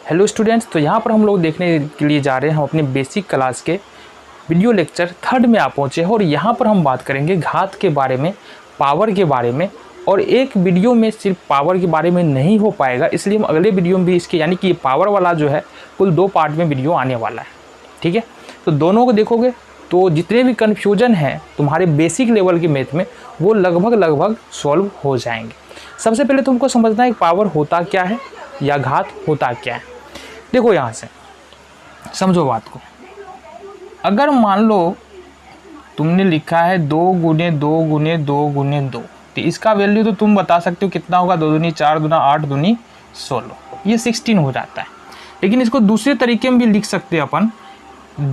Hello students, तो यहाँ पर हम लोग देखने के लिए जा रहे हैं हम अपने बेसिक क्लास के वीडियो लेक्चर 3rd में आप पहुँचे हैं और यहाँ पर हम बात करेंगे घात के बारे में, पावर के बारे में। और एक वीडियो में सिर्फ पावर के बारे में नहीं हो पाएगा, इसलिए हम अगले वीडियो में भी इसके यानी कि पावर वाला जो है कुल 2 पार्ट में वीडियो आने वाला है। ठीक है, तो दोनों को देखोगे तो जितने भी कन्फ्यूजन हैं तुम्हारे बेसिक लेवल के मैथ में वो लगभग सॉल्व हो जाएंगे। सबसे पहले तुमको समझना है पावर होता क्या है या घात होता क्या है। देखो यहाँ से समझो बात को। अगर मान लो तुमने लिखा है 2 गुने 2 गुने 2 गुने 2, तो इसका वैल्यू तो तुम बता सकते हो कितना होगा, 2 दूनी 4 दूना 8 दूनी 16, ये 16 हो जाता है। लेकिन इसको दूसरे तरीके में भी लिख सकते हैं अपन।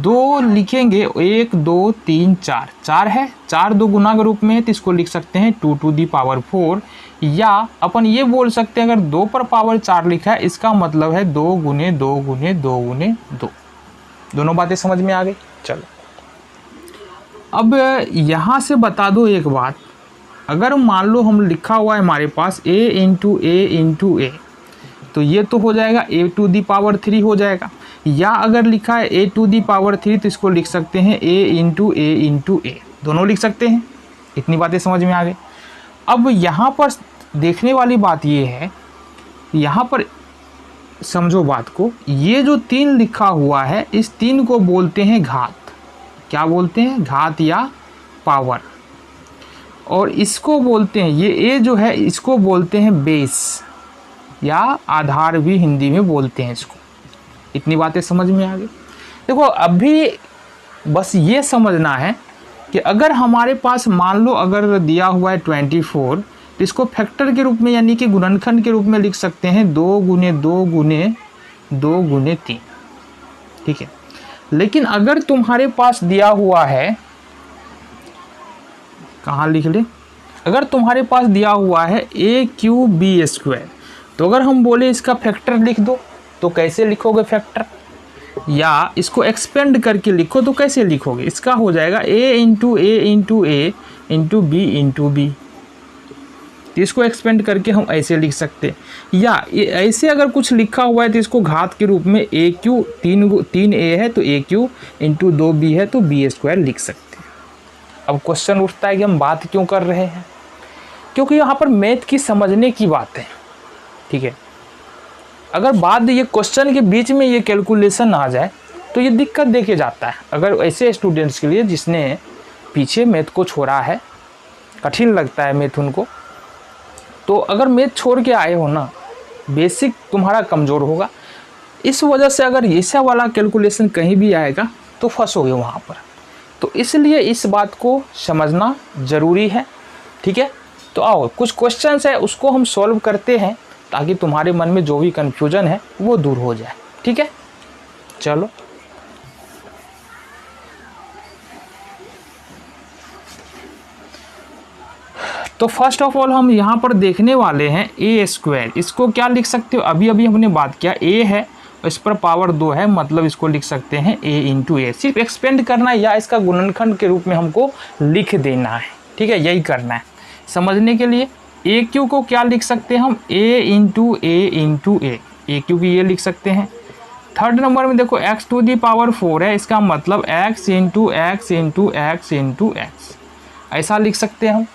2 लिखेंगे 1 2 3 4, 4 है, 4 2 गुना के रूप में है तो इसको लिख सकते हैं 2 to the power 4। या अपन ये बोल सकते हैं अगर 2 पर पावर 4 लिखा है इसका मतलब है 2 गुने 2 गुने 2 गुने 2। दोनों बातें समझ में आ गई। चलो अब यहाँ से बता दो एक बात। अगर मान लो हम लिखा हुआ है हमारे पास a इंटू a तो ये तो हो जाएगा a to the power 3 हो जाएगा। या अगर लिखा है a to the power 3 तो इसको लिख सकते हैं a इंटू a, दोनों लिख सकते हैं। इतनी बातें समझ में आ गई। अब यहाँ पर देखने वाली बात ये है, यहाँ पर समझो बात को, ये जो 3 लिखा हुआ है इस 3 को बोलते हैं घात। क्या बोलते हैं? घात या पावर। और इसको बोलते हैं, ये a जो है इसको बोलते हैं बेस या आधार भी हिंदी में बोलते हैं इसको। इतनी बातें समझ में आ गई। देखो अभी बस ये समझना है कि अगर हमारे पास मान लो अगर दिया हुआ है 24 तो इसको फैक्टर के रूप में यानी कि गुणनखंड के रूप में लिख सकते हैं 2 गुने 2 गुने 2 गुने 3। ठीक है, लेकिन अगर तुम्हारे पास दिया हुआ है, कहाँ लिख ले, अगर तुम्हारे पास दिया हुआ है a⁴b², तो अगर हम बोले इसका फैक्टर लिख दो तो कैसे लिखोगे फैक्टर? या इसको एक्सपेंड करके लिखो तो कैसे लिखोगे? इसका हो जाएगा a into a into b into b। इसको एक्सपेंड करके हम ऐसे लिख सकते हैं। या ऐसे अगर कुछ लिखा हुआ है तो इसको घात के रूप में a³ 3a है तो a³ इंटू 2b है तो b² लिख सकते हैं। अब क्वेश्चन उठता है कि हम बात क्यों कर रहे हैं? क्योंकि यहाँ पर मैथ की समझने की बात है। ठीक है, अगर बात ये क्वेश्चन के बीच में ये कैलकुलेशन आ जाए तो ये दिक्कत देके जाता है। अगर ऐसे स्टूडेंट्स के लिए जिसने पीछे मैथ को छोड़ा है, कठिन लगता है मैथ उनको, तो अगर मैथ छोड़ के आए हो ना, बेसिक तुम्हारा कमज़ोर होगा। इस वजह से अगर ऐसा वाला कैलकुलेशन कहीं भी आएगा तो फंसोगे वहाँ पर। तो इसलिए इस बात को समझना ज़रूरी है। ठीक है, तो आओ कुछ क्वेश्चंस है उसको हम सॉल्व करते हैं ताकि तुम्हारे मन में जो भी कन्फ्यूजन है वो दूर हो जाए। ठीक है, चलो तो फर्स्ट ऑफ ऑल हम यहाँ पर देखने वाले हैं a²। इसको क्या लिख सकते हो? अभी हमने बात किया a है और इस पर पावर 2 है, मतलब इसको लिख सकते हैं a इंटू a। सिर्फ एक्सपेंड करना है या इसका गुणनखंड के रूप में हमको लिख देना है। ठीक है, यही करना है समझने के लिए। a³ को क्या लिख सकते हैं हम? a इंटू a, a³ की ये लिख सकते हैं। 3rd नंबर में देखो x to the power 4 है, इसका मतलब x into x into x into x, ऐसा लिख सकते हैं हम।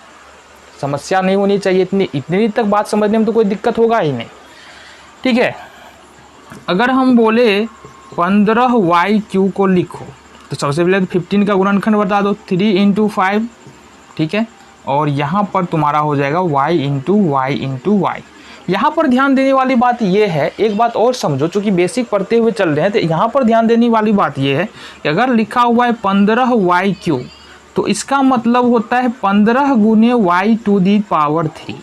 समस्या नहीं होनी चाहिए, इतनी तक बात समझने में तो कोई दिक्कत होगा ही नहीं। ठीक है, अगर हम बोले 15y³ को लिखो तो सबसे पहले तो 15 का गुणनखंड बता दो, 3 इंटू 5। ठीक है, और यहाँ पर तुम्हारा हो जाएगा y into y into y. यहाँ पर ध्यान देने वाली बात ये है, एक बात और समझो, चूँकि बेसिक पढ़ते हुए चल रहे हैं तो यहाँ पर ध्यान देने वाली बात ये है कि अगर लिखा हुआ है 15y³ तो इसका मतलब होता है 15 गुने y to the power 3।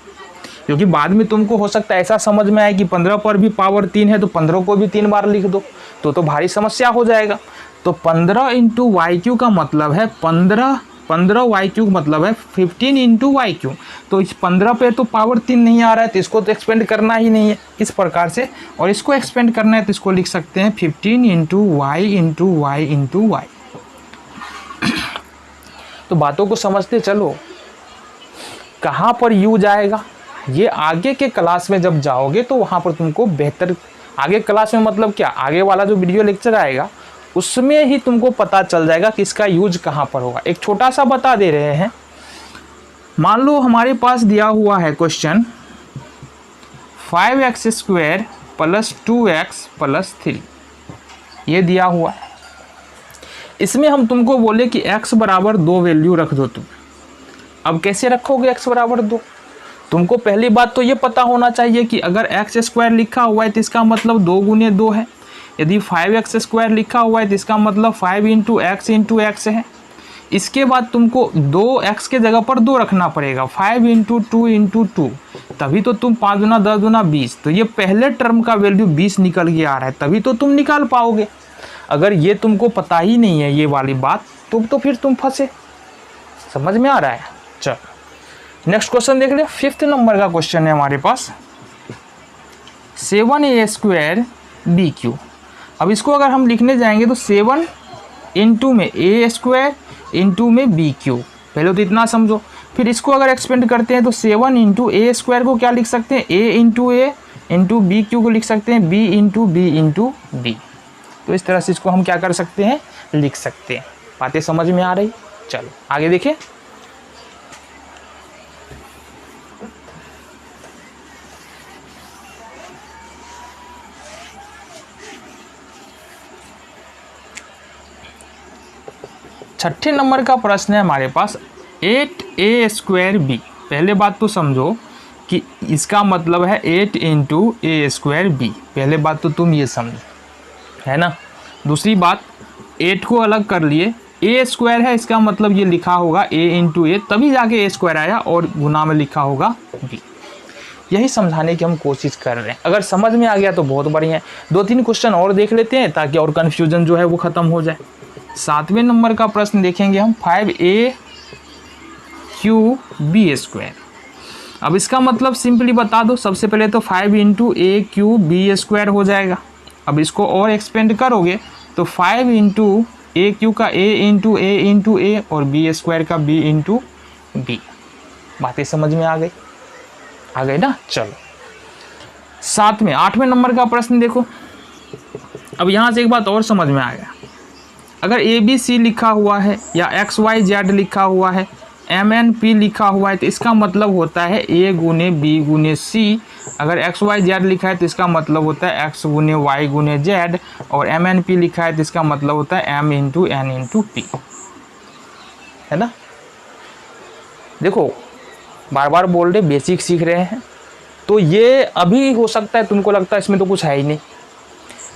क्योंकि बाद में तुमको हो सकता है ऐसा समझ में आए कि 15 पर भी पावर 3 है तो 15 को भी 3 बार लिख दो तो भारी समस्या हो जाएगा। तो 15 इंटू y³ का मतलब है 15y³ मतलब है 15 इंटू y³। तो इस 15 पे तो पावर 3 नहीं आ रहा है तो इसको तो एक्सपेंड करना ही नहीं है इस प्रकार से, और इसको एक्सपेंड करना है तो इसको लिख सकते हैं 15 into y into y into y. तो बातों को समझते चलो। कहाँ पर यूज आएगा ये आगे के क्लास में जब जाओगे तो वहाँ पर तुमको बेहतर आगे क्लास में मतलब क्या, आगे वाला जो वीडियो लेक्चर आएगा उसमें ही तुमको पता चल जाएगा कि इसका यूज कहाँ पर होगा। एक छोटा सा बता दे रहे हैं, मान लो हमारे पास दिया हुआ है क्वेश्चन 5x² + 2x + 3, ये दिया हुआ है। इसमें हम तुमको बोले कि x बराबर 2 वैल्यू रख दो तुम। अब कैसे रखोगे x बराबर 2? तुमको पहली बात तो ये पता होना चाहिए कि अगर x² लिखा हुआ है तो इसका मतलब 2 × 2 है। यदि 5x² लिखा हुआ है तो इसका मतलब 5 × x × x है। इसके बाद तुमको 2x के जगह पर 2 रखना पड़ेगा, 5 × 2 × 2, तभी तो तुम 5 × 10 × 20, तो ये पहले टर्म का वैल्यू 20 निकल के आ रहा है, तभी तो तुम निकाल पाओगे। अगर ये तुमको पता ही नहीं है ये वाली बात तो फिर तुम फंसे। समझ में आ रहा है? चल नेक्स्ट क्वेश्चन देख ले। 5th नंबर का क्वेश्चन है हमारे पास 7a² bq। अब इसको अगर हम लिखने जाएंगे तो 7 × में a² × में bq, पहले तो इतना समझो। फिर इसको अगर एक्सपेंड करते हैं तो 7 × a² को क्या लिख सकते हैं, a × bq को लिख सकते हैं b × b × d। तो इस तरह से इसको हम क्या कर सकते हैं, लिख सकते हैं। बातें समझ में आ रही? चलो आगे देखिए। छठे नंबर का प्रश्न है हमारे पास 8a² b। पहले बात तो समझो कि इसका मतलब है 8 × a² b, पहले बात तो तुम ये समझो, है ना। दूसरी बात 8 को अलग कर लिए, a² है, इसका मतलब ये लिखा होगा a × a, तभी जाके a² आया और गुना में लिखा होगा b। यही समझाने की हम कोशिश कर रहे हैं। अगर समझ में आ गया तो बहुत बढ़िया है। 2-3 क्वेश्चन और देख लेते हैं ताकि और कन्फ्यूजन जो है वो ख़त्म हो जाए। 7वें नंबर का प्रश्न देखेंगे हम 5a³ b²। अब इसका मतलब सिंपली बता दो, सबसे पहले तो 5 × a³ b² हो जाएगा। अब इसको और एक्सपेंड करोगे तो 5 × a³ का a × a और b² का b × b। बातें समझ में आ गई ना। चलो 8वें नंबर का प्रश्न देखो। अब यहाँ से एक बात और समझ में आ गया, अगर ABC लिखा हुआ है या XYZ लिखा हुआ है, MNP लिखा हुआ है तो इसका मतलब होता है A × B × C। अगर XYZ लिखा है तो इसका मतलब होता है X × Y × Z, और MNP लिखा है तो इसका मतलब होता है M × N × P, है ना। देखो बार बार बोल रहे, बेसिक सीख रहे हैं, तो ये अभी हो सकता है तुमको लगता है इसमें तो कुछ है ही नहीं।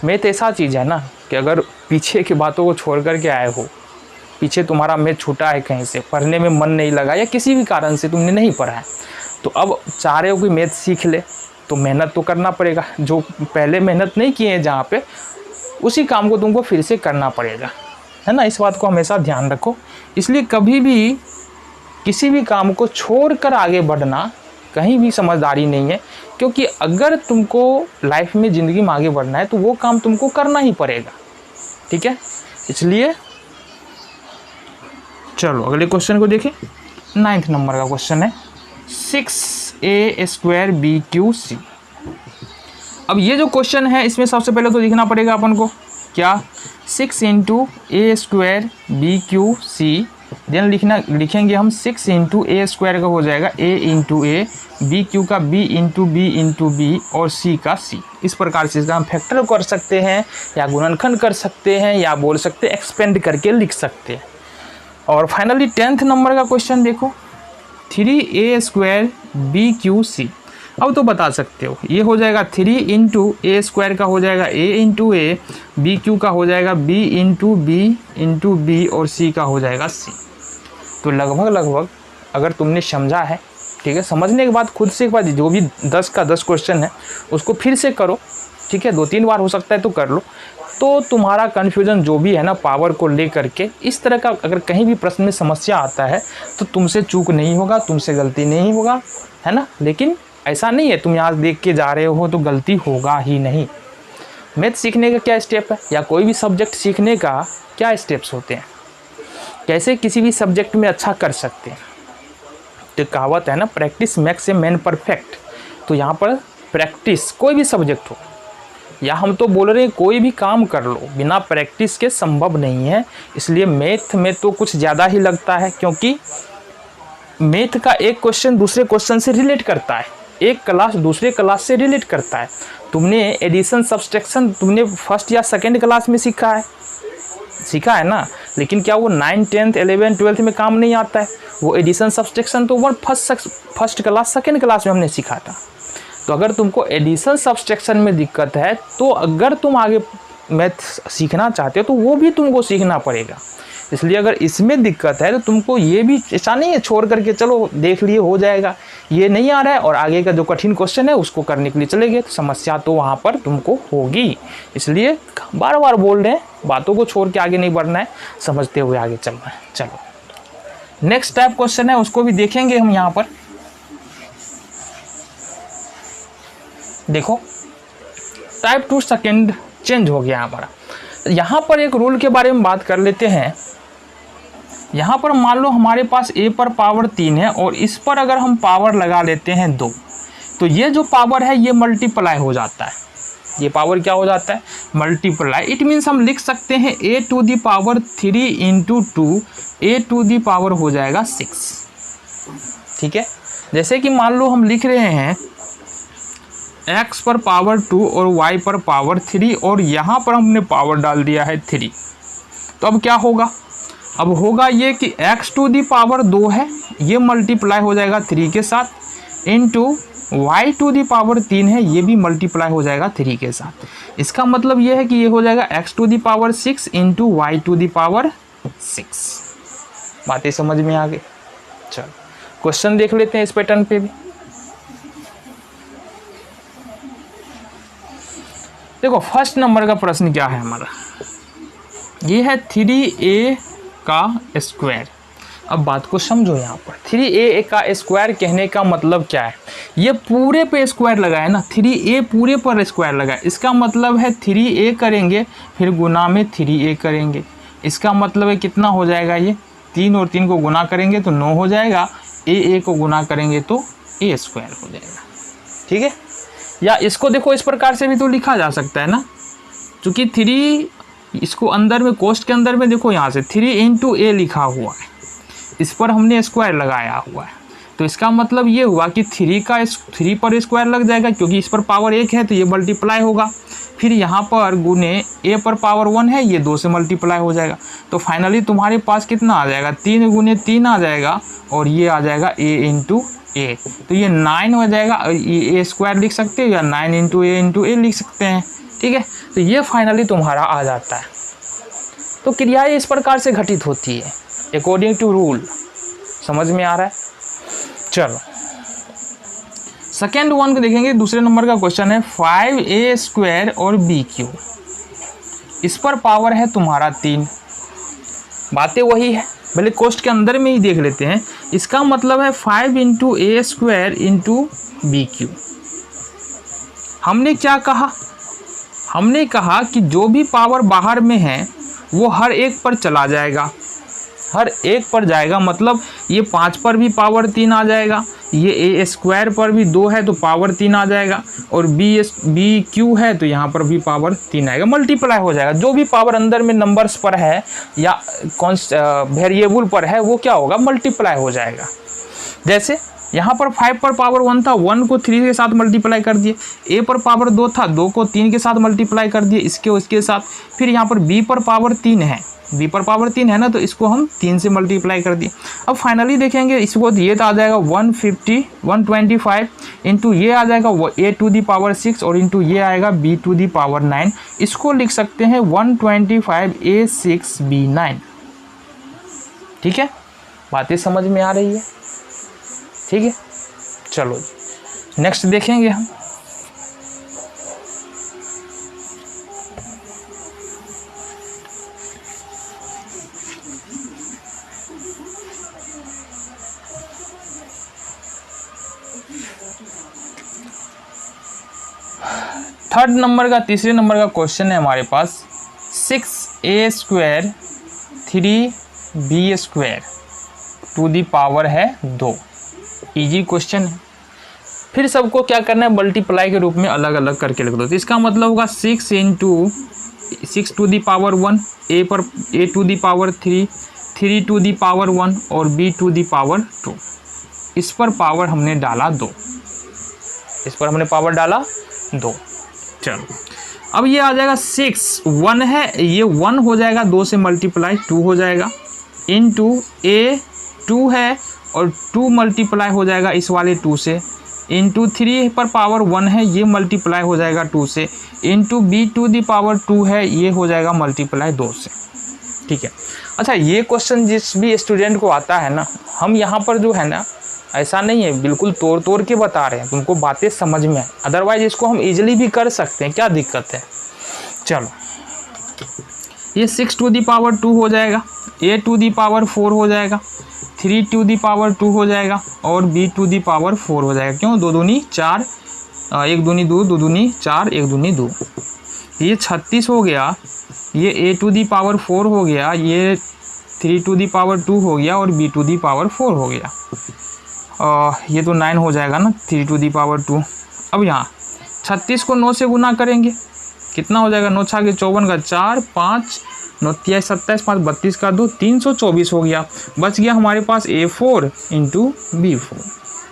मैथ ऐसा चीज़ है ना कि अगर पीछे की बातों को छोड़ कर के आए हो, पीछे तुम्हारा मैथ छूटा है, कहीं से पढ़ने में मन नहीं लगा या किसी भी कारण से तुमने नहीं पढ़ा है, तो अब चाह रहे हो कि मैथ सीख ले, तो मेहनत तो करना पड़ेगा। जो पहले मेहनत नहीं किए हैं जहाँ पे, उसी काम को तुमको फिर से करना पड़ेगा, है ना। इस बात को हमेशा ध्यान रखो। इसलिए कभी भी किसी भी काम को छोड़कर आगे बढ़ना कहीं भी समझदारी नहीं है, क्योंकि अगर तुमको लाइफ में, ज़िंदगी में आगे बढ़ना है तो वो काम तुमको करना ही पड़ेगा, ठीक है। इसलिए चलो अगले क्वेश्चन को देखें। 9th नंबर का क्वेश्चन है 6a² bq/c। अब ये जो क्वेश्चन है इसमें सबसे पहले तो लिखना पड़ेगा अपन को क्या, 6 × a² bq/c। देन लिखेंगे हम 6 × a² का हो जाएगा a × a, bq का b × b और c का c। इस प्रकार से इसका हम फैक्टर कर सकते हैं या गुणनखंड कर सकते हैं या बोल सकते हैं एक्सपेंड करके लिख सकते हैं। और फाइनली 10th नंबर का क्वेश्चन देखो 3a² bq/c। अब तो बता सकते हो, ये हो जाएगा 3 × a² का हो जाएगा a × a, bq का हो जाएगा b × b और c का हो जाएगा c। तो लगभग अगर तुमने समझा है, ठीक है, समझने के बाद खुद से एक बार जो भी 10 का 10 क्वेश्चन है उसको फिर से करो, ठीक है, 2-3 बार हो सकता है तो कर लो। तो तुम्हारा कन्फ्यूज़न जो भी है ना पावर को लेकर के, इस तरह का अगर कहीं भी प्रश्न में समस्या आता है तो तुमसे चूक नहीं होगा, तुमसे गलती नहीं होगा, है ना। लेकिन ऐसा नहीं है तुम यहाँ देख के जा रहे हो तो गलती होगा ही नहीं। मैथ सीखने का क्या स्टेप है या कोई भी सब्जेक्ट सीखने का क्या स्टेप्स होते हैं, कैसे किसी भी सब्जेक्ट में अच्छा कर सकते हैं। तो कहावत है ना, practice makes a man perfect. तो यहाँ पर प्रैक्टिस, कोई भी सब्जेक्ट हो, या हम तो बोल रहे हैं कोई भी काम कर लो बिना प्रैक्टिस के संभव नहीं है। इसलिए मैथ में तो कुछ ज़्यादा ही लगता है, क्योंकि मैथ का एक क्वेश्चन दूसरे क्वेश्चन से रिलेट करता है, एक क्लास दूसरे क्लास से रिलेट करता है। तुमने एडिशन सब्सट्रैक्शन तुमने फर्स्ट या सेकंड क्लास में सीखा है ना, लेकिन क्या वो 9th 10th 11th 12th में काम नहीं आता है? वो एडिशन सब्सट्रैक्शन तो फर्स्ट क्लास सेकंड क्लास में हमने सीखा था। तो अगर तुमको एडिशन सब्सट्रैक्शन में दिक्कत है तो अगर तुम आगे मैथ सीखना चाहते हो तो वो भी तुमको सीखना पड़ेगा। इसलिए अगर इसमें दिक्कत है तो तुमको ये भी ऐसा नहीं है छोड़ करके चलो देख लिए हो जाएगा, ये नहीं आ रहा है और आगे का जो कठिन क्वेश्चन है उसको करने के लिए चले गए तो समस्या तो वहाँ पर तुमको होगी। इसलिए बार बार बोल रहे हैं, बातों को छोड़ के आगे नहीं बढ़ना है, समझते हुए आगे चलना है। चलो नेक्स्ट टाइप क्वेश्चन है, उसको भी देखेंगे हम। यहाँ पर देखो टाइप 2 सेकेंड चेंज हो गया हमारा। यहाँ पर एक रूल के बारे में बात कर लेते हैं। यहाँ पर मान लो हमारे पास a पर पावर 3 है और इस पर अगर हम पावर लगा लेते हैं 2, तो ये जो पावर है ये मल्टीप्लाई हो जाता है। ये पावर क्या हो जाता है? मल्टीप्लाई। इट मीन्स हम लिख सकते हैं a to the power 3 into 2, a to the power हो जाएगा 6। ठीक है, जैसे कि मान लो हम लिख रहे हैं x पर पावर 2 और y पर पावर 3 और यहाँ पर हमने पावर डाल दिया है 3। तो अब क्या होगा? अब होगा ये कि x टू दी पावर 2 है, ये मल्टीप्लाई हो जाएगा 3 के साथ, into y to the power 3 है, ये भी मल्टीप्लाई हो जाएगा 3 के साथ। इसका मतलब ये है कि ये हो जाएगा x to the power 6 into y to the power 6। बातें समझ में आ गई? चलो क्वेश्चन देख लेते हैं इस पैटर्न पे भी। देखो फर्स्ट नंबर का प्रश्न क्या है हमारा, ये है 3a का स्क्वायर। अब बात को समझो, यहाँ पर 3a का स्क्वायर कहने का मतलब क्या है? ये पूरे पे स्क्वायर लगा है ना, 3a पूरे पर स्क्वायर लगा है। इसका मतलब है 3a करेंगे फिर गुना में 3a करेंगे। इसका मतलब है कितना हो जाएगा? ये 3 और 3 को गुना करेंगे तो 9 हो जाएगा, a को गुना करेंगे तो a स्क्वायर हो जाएगा। ठीक है, या इसको देखो इस प्रकार से भी तो लिखा जा सकता है ना, क्योंकि 3 इसको अंदर में कोष्ठ के अंदर में देखो यहाँ से 3 इंटू a लिखा हुआ है, इस पर हमने स्क्वायर लगाया हुआ है। तो इसका मतलब ये हुआ कि 3 पर स्क्वायर लग जाएगा, क्योंकि इस पर पावर 1 है तो ये मल्टीप्लाई होगा। फिर यहाँ पर गुने a पर पावर 1 है, ये 2 से मल्टीप्लाई हो जाएगा। तो फाइनली तुम्हारे पास कितना आ जाएगा? 3 गुने 3 आ जाएगा और ये आ जाएगा a इंटू a। तो ये 9 हो जाएगा, ये a स्क्वायर लिख सकते हो या 9 इंटू a लिख सकते हैं। ठीक है, तो ये फाइनली तुम्हारा आ जाता है। तो क्रियाएं इस प्रकार से घटित होती है अकॉर्डिंग टू रूल। समझ में आ रहा है? चलो सेकेंड वन को देखेंगे। दूसरे नंबर का क्वेश्चन है 5a स्क्वायर और b क्यूब। इस पर पावर है तुम्हारा 3। बातें वही है, भले कोष्ठ के अंदर में ही देख लेते हैं। इसका मतलब है 5 into a square into b cube. हमने क्या कहा? हमने कहा कि जो भी पावर बाहर में है वो हर एक पर चला जाएगा, हर एक पर जाएगा। मतलब ये 5 पर भी पावर 3 आ जाएगा, ये a स्क्वायर पर भी 2 है तो पावर 3 आ जाएगा, और बी क्यू है तो यहाँ पर भी पावर 3 आएगा, मल्टीप्लाई हो जाएगा। जो भी पावर अंदर में नंबर्स पर है या वेरिएबल पर है वो क्या होगा? मल्टीप्लाई हो जाएगा। जैसे यहाँ पर 5 पर पावर 1 था, 1 को 3 के साथ मल्टीप्लाई कर दिए। a पर पावर 2 था, 2 को 3 के साथ मल्टीप्लाई कर दिए, इसके साथ। फिर यहाँ पर b पर पावर 3 है, b पर पावर 3 है ना, तो इसको हम 3 से मल्टीप्लाई कर दिए। अब फाइनली देखेंगे इसको, ये तो आ जाएगा 125 इंटू ये आ जाएगा a टू दी पावर 6 और इंटू ये आएगा b टू दी पावर 9। इसको लिख सकते हैं 125a6b9। ठीक है, बातें समझ में आ रही है? ठीक है, चलो नेक्स्ट देखेंगे हम। थर्ड नंबर का, तीसरे नंबर का क्वेश्चन है हमारे पास 6a square 3b square to the power है 2। इजी क्वेश्चन है। फिर सबको क्या करना है, मल्टीप्लाई के रूप में अलग अलग करके लिख दो। तो इसका मतलब होगा 6 × 6 to the power 1, a to the power 3, 3 to the power 1 और b टू दी पावर 2। इस पर पावर हमने डाला 2, इस पर हमने पावर डाला 2। चलो अब ये आ जाएगा 6, 1 है, ये 1 हो जाएगा 2 से मल्टीप्लाई 2 हो जाएगा, इनटू a 2 है और 2 मल्टीप्लाई हो जाएगा इस वाले 2 से, इंटू 3 पर पावर 1 है, ये मल्टीप्लाई हो जाएगा 2 से, into b to the power 2 है, ये हो जाएगा मल्टीप्लाई 2 से। ठीक है। अच्छा, ये क्वेश्चन जिस भी स्टूडेंट को आता है ना, हम यहाँ पर जो है ना, ऐसा नहीं है, बिल्कुल तोड़ के बता रहे हैं, तुमको बातें समझ में आए, अदरवाइज इसको हम इजीली भी कर सकते हैं, क्या दिक्कत है। चलो ये 6 टू दी पावर 2 हो जाएगा, a टू दी पावर 4 हो जाएगा, 3 टू दी पावर 2 हो जाएगा और b टू दी पावर 4 हो जाएगा। क्यों, 2 दूनी 4, 1 दूनी 2, 2 दूनी 4, 1 दूनी 2। ये 36 हो गया, ये a टू दी पावर 4 हो गया, ये 3 टू दी पावर 2 हो गया और b टू दी पावर 4 हो गया। ये तो 9 हो जाएगा ना, 3 टू दी पावर 2। अब यहाँ 36 को 9 से गुना करेंगे, कितना हो जाएगा, 9 छाके 54 का 4, 5 9 23 27 5 32 का 2, 324 हो गया। बच गया हमारे पास a4 इंटू b4।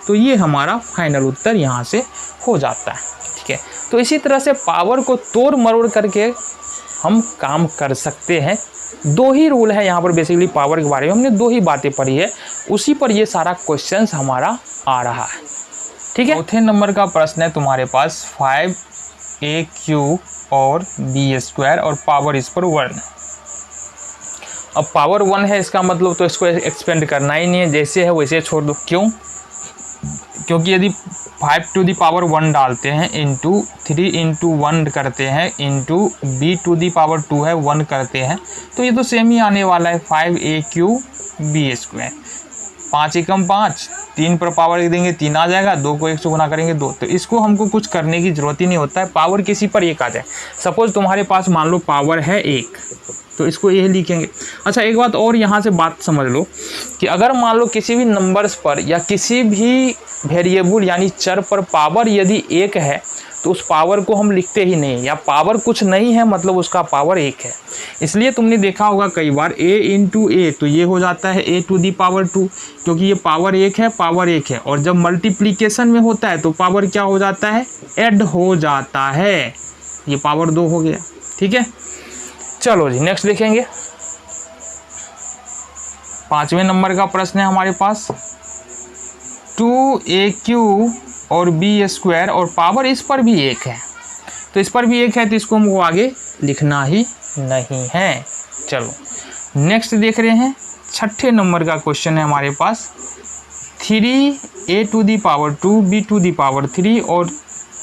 तो ये हमारा फाइनल उत्तर यहाँ से हो जाता है। ठीक है, तो इसी तरह से पावर को तोड़ मरोड़ करके हम काम कर सकते हैं। 2 ही रूल है यहाँ पर, बेसिकली पावर के बारे में हमने 2 ही बातें पढ़ी है, उसी पर ये सारा क्वेश्चंस हमारा आ रहा है। ठीक है, चौथे नंबर का प्रश्न है तुम्हारे पास 5a³ और b² और पावर इस पर 1। अब पावर 1 है, इसका मतलब तो इसको एक्सपेंड करना ही नहीं है, जैसे है वैसे छोड़ दो। क्यों, क्योंकि यदि 5 टू दी पावर 1 डालते हैं, इंटू 3 इंटू 1 करते हैं, into b to the power 2 है 1 करते हैं, तो ये तो सेम ही आने वाला है, 5a³ b²। 5 एकम 5, 3 पर पावर देंगे 3 आ जाएगा, 2 को 1 से गुना करेंगे 2। तो इसको हमको कुछ करने की ज़रूरत ही नहीं होता है, पावर किसी पर 1 आ जाए। सपोज तुम्हारे पास मान लो पावर है 1, तो इसको यही लिखेंगे। अच्छा, एक बात और यहाँ से बात समझ लो कि अगर मान लो किसी भी नंबर्स पर या किसी भी वेरिएबल यानी चर पर पावर यदि 1 है, तो उस पावर को हम लिखते ही नहीं, या पावर कुछ नहीं है मतलब उसका पावर 1 है। इसलिए तुमने देखा होगा कई बार a इंटू ए, तो ये हो जाता है a टू दी पावर 2, क्योंकि ये पावर 1 है, पावर 1 है। और जब मल्टीप्लिकेशन में होता है तो पावर क्या हो जाता है, ऐड हो जाता है, ये पावर 2 हो गया। ठीक है, चलो जी नेक्स्ट देखेंगे। 5वें नंबर का प्रश्न है हमारे पास 2a³ और b² और पावर इस पर भी 1 है, तो इस पर भी 1 है, तो इसको हमको आगे लिखना ही नहीं है। चलो नेक्स्ट देख रहे हैं, 6ठे नंबर का क्वेश्चन है हमारे पास 3a to the power 2 b to the power 3 और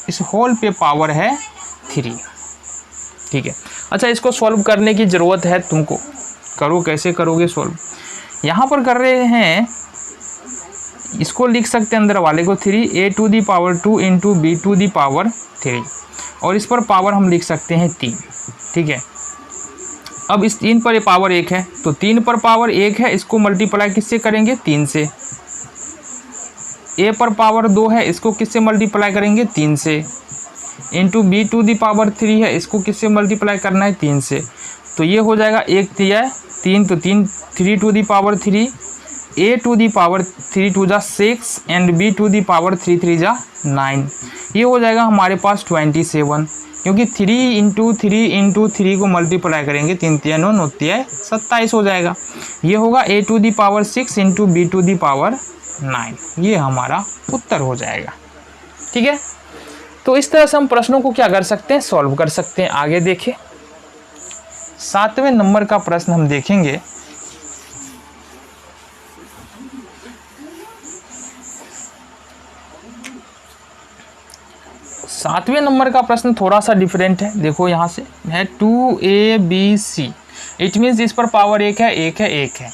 इस होल पे पावर है 3। ठीक है, अच्छा इसको सॉल्व करने की ज़रूरत है तुमको, करो, कैसे करोगे सॉल्व, यहाँ पर कर रहे हैं, इसको लिख सकते हैं अंदर वाले को 3a to the power 2 into b to the power 3 और इस पर पावर हम लिख सकते हैं 3। ठीक है, अब इस 3 पर ये पावर 1 है, तो 3 पर पावर 1 है, इसको मल्टीप्लाई किससे करेंगे, 3 से। a पर पावर 2 है, इसको किससे मल्टीप्लाई करेंगे, 3 से। Into b to the power 3 है, इसको किससे मल्टीप्लाई करना है, 3 से। तो ये हो जाएगा 1 3, तो 3 to the power 3, a to the power 3 2 जा 6 and b to the power 3 3 जा 9। ये हो जाएगा हमारे पास 27, क्योंकि 3 इंटू 3 को मल्टीप्लाई करेंगे, 3 3 9 9 27 हो जाएगा। ये होगा a to the power 6 into b to the power 9, ये हमारा उत्तर हो जाएगा। ठीक है, तो इस तरह से हम प्रश्नों को क्या कर सकते हैं, सॉल्व कर सकते हैं। आगे देखें, 7वें नंबर का प्रश्न हम देखेंगे। सातवें नंबर का प्रश्न थोड़ा सा डिफरेंट है, देखो यहाँ से है 2abc, इट मीन्स इस पर पावर 1 है, 1 है, 1 है,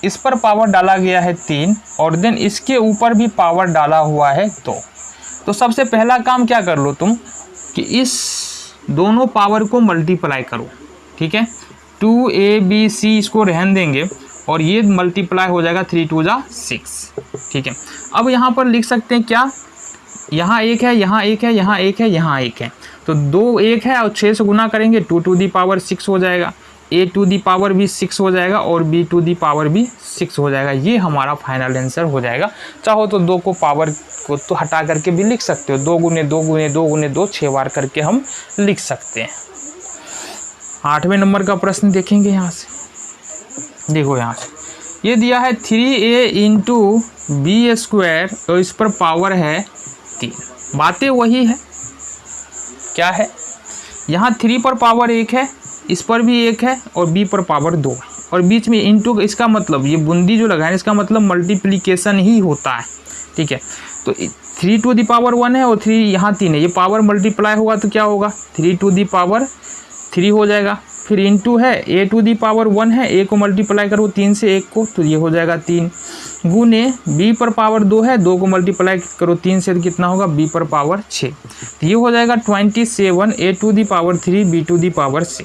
इस पर पावर डाला गया है 3 और देन इसके ऊपर भी पावर डाला हुआ है 2। तो सबसे पहला काम क्या कर लो तुम कि इस दोनों पावर को मल्टीप्लाई करो। ठीक है, 2abc इसको रहन देंगे और ये मल्टीप्लाई हो जाएगा 3 2 जा 6। ठीक है, अब यहाँ पर लिख सकते हैं क्या, यहाँ एक है, यहाँ एक है, यहाँ एक है, यहाँ एक है, तो 2 1 है और 6 से गुना करेंगे 2 टू दी पावर 6 हो जाएगा, a टू दी पावर भी 6 हो जाएगा और b टू दी पावर भी 6 हो जाएगा। ये हमारा फाइनल आंसर हो जाएगा। चाहो तो 2 को पावर को तो हटा करके भी लिख सकते हो, 2 गुने 2 गुने 2 गुने 2 6 बार करके हम लिख सकते हैं। 8वें नंबर का प्रश्न देखेंगे यहाँ से। देखो यहाँ से ये दिया है 3a इंटू बी स्क्वायर और इस पर पावर है 3। बातें वही है, क्या है, यहाँ 3 पर पावर 1 है, इस पर भी 1 है और b पर पावर 2 है और बीच में इंटू, इसका मतलब ये बूंदी जो लगा है इसका मतलब मल्टीप्लिकेशन ही होता है। ठीक है, तो 3 टू दी पावर 1 है और 3 यहाँ 3 है, ये पावर मल्टीप्लाई होगा तो क्या होगा 3 टू दी पावर 3 हो जाएगा। फिर इंटू है a टू दी पावर 1 है, a को मल्टीप्लाई करो 3 से 1 को तो ये हो जाएगा 3, गुने b पर पावर 2 है, 2 को मल्टीप्लाई करो 3 से तो कितना होगा b पर पावर 6, तो ये हो जाएगा 27 a to the power 3 b to the power 6।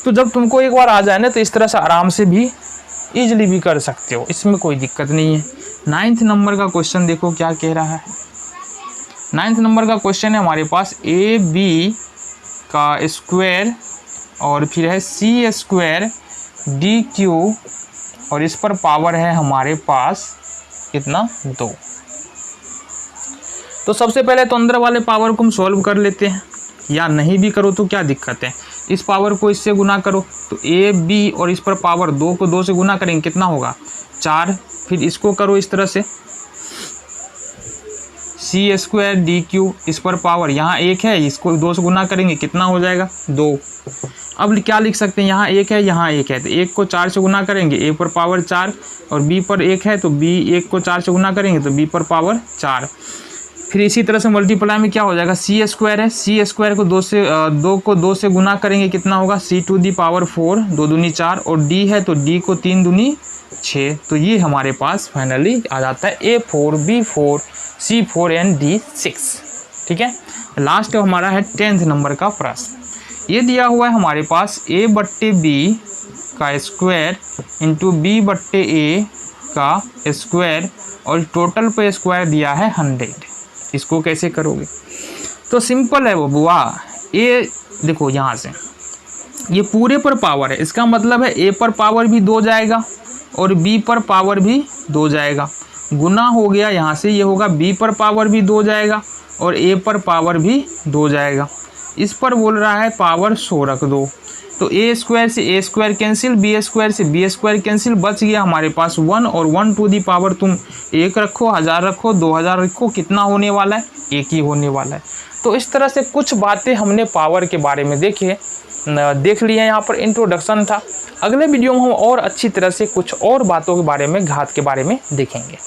तो जब तुमको एक बार आ जाए ना तो इस तरह से आराम से भी ईजिली भी कर सकते हो, इसमें कोई दिक्कत नहीं है। 9th नंबर का क्वेश्चन देखो क्या कह रहा है। 9th नंबर का क्वेश्चन है हमारे पास ए बी का स्क्वायर और फिर है सी स्क्वायर डी क्यू और इस पर पावर है हमारे पास कितना 2। तो सबसे पहले तो अंदर वाले पावर को हम सॉल्व कर लेते हैं, या नहीं भी करो तो क्या दिक्कत है, इस पावर को इससे गुना करो तो ए बी और इस पर पावर 2 को 2 से गुना करेंगे कितना होगा 4, फिर इसको करो इस तरह से सी स्क्वायर डी क्यू, इस पर पावर यहाँ 1 है, इसको 2 से गुना करेंगे कितना हो जाएगा 2। अब क्या लिख सकते हैं, यहाँ 1 है यहाँ 1 है तो 1 को 4 से गुना करेंगे a पर पावर 4 और b पर 1 है तो b 1 को 4 से गुना करेंगे तो b पर पावर 4। फिर इसी तरह से मल्टीप्लाई में क्या हो जाएगा सी स्क्वायर है, सी स्क्वायर को 2 से गुना करेंगे कितना होगा c टू दी पावर 4, 2 दूनी 4 और d है तो d को 3 दूनी 6। तो ये हमारे पास फाइनली आ जाता है A4 B4 C4 and D6। ठीक है, लास्ट हमारा है 10th नंबर का प्रश्न। ये दिया हुआ है हमारे पास a बट्टे b का स्क्वायर इंटू b बट्टे a का स्क्वायर और टोटल पे स्क्वायर दिया है 100। इसको कैसे करोगे, तो सिंपल है बबुआ, ये देखो यहाँ से ये पूरे पर पावर है, इसका मतलब है a पर पावर भी 2 जाएगा और b पर पावर भी 2 जाएगा, गुना हो गया यहाँ से ये होगा b पर पावर भी 2 जाएगा और a पर पावर भी 2 जाएगा। इस पर बोल रहा है पावर 100 रख दो, तो a स्क्वायर से a square cancel, b square से b स्क्वायर कैंसिल, बच गया हमारे पास 1 और 1 टू दी पावर तुम 1 रखो, 1000 रखो, 2000 रखो, कितना होने वाला है 1 ही होने वाला है। तो इस तरह से कुछ बातें हमने पावर के बारे में देख ली है, यहाँ पर इंट्रोडक्शन था। अगले वीडियो में हम और अच्छी तरह से कुछ और बातों के बारे में, घात के बारे में देखेंगे।